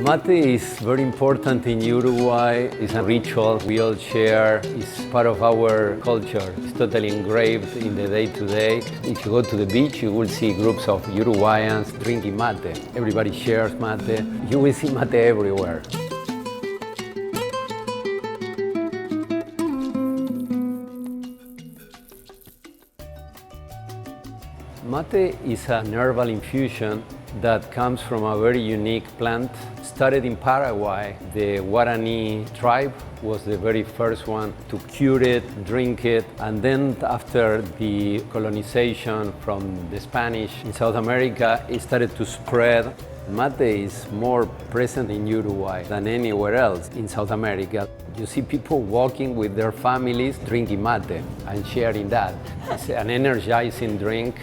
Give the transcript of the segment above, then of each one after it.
Mate is very important in Uruguay. It's a ritual we all share. It's part of our culture. It's totally engraved in the day-to-day. If you go to the beach, you will see groups of Uruguayans drinking mate. Everybody shares mate. You will see mate everywhere. Mate is an herbal infusion that comes from a very unique plant. Started in Paraguay. The Guarani tribe was the very first one to cure it, drink it, and then after the colonization from the Spanish in South America, it started to spread. Mate is more present in Uruguay than anywhere else in South America. You see people walking with their families drinking mate and sharing that. It's an energizing drink.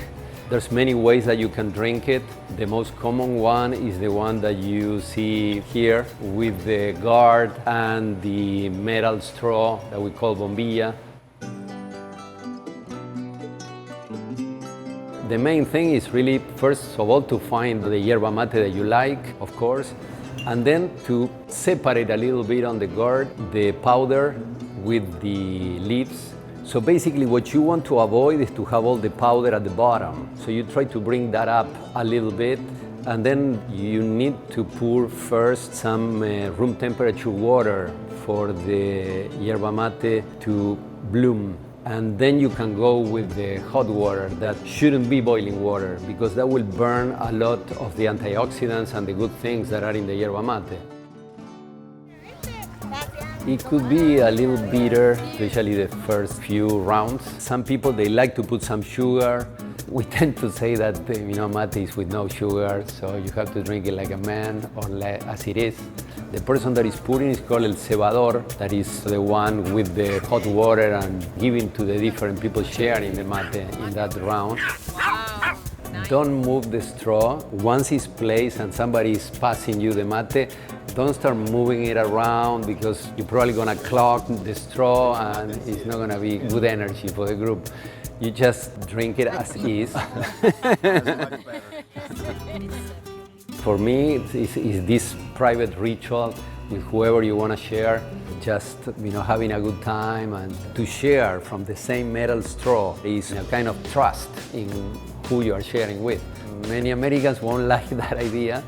There's many ways that you can drink it. The most common one is the one that you see here with the gourd and the metal straw that we call bombilla. The main thing is really, first of all, to find the yerba mate that you like, of course, and then to separate a little bit on the gourd, the powder with the leaves. So basically what you want to avoid is to have all the powder at the bottom. So you try to bring that up a little bit, and then you need to pour first some room temperature water for the yerba mate to bloom. And then you can go with the hot water. That shouldn't be boiling water, because that will burn a lot of the antioxidants and the good things that are in the yerba mate. It could be a little bitter, especially the first few rounds. Some people, they like to put some sugar. We tend to say that mate is with no sugar, so you have to drink it like a man or as it is. The person that is pouring is called el cebador, that is the one with the hot water and giving to the different people sharing the mate in that round. Wow. Nice. Don't move the straw. Once it's placed and somebody is passing you the mate, don't start moving it around, because you're probably gonna clog the straw and it's not gonna be good energy for the group. You just drink it as is. For me, it's this private ritual with whoever you want to share, just having a good time, and to share from the same metal straw is a kind of trust in who you are sharing with. Many Americans won't like that idea,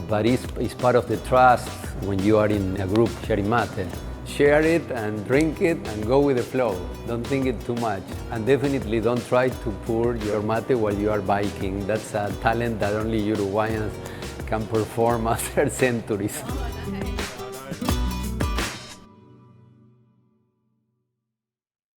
but it's part of the trust when you are in a group sharing mate. Share it and drink it and go with the flow. Don't think it too much. And definitely don't try to pour your mate while you are biking. That's a talent that only Uruguayans can perform after centuries. Oh, nice.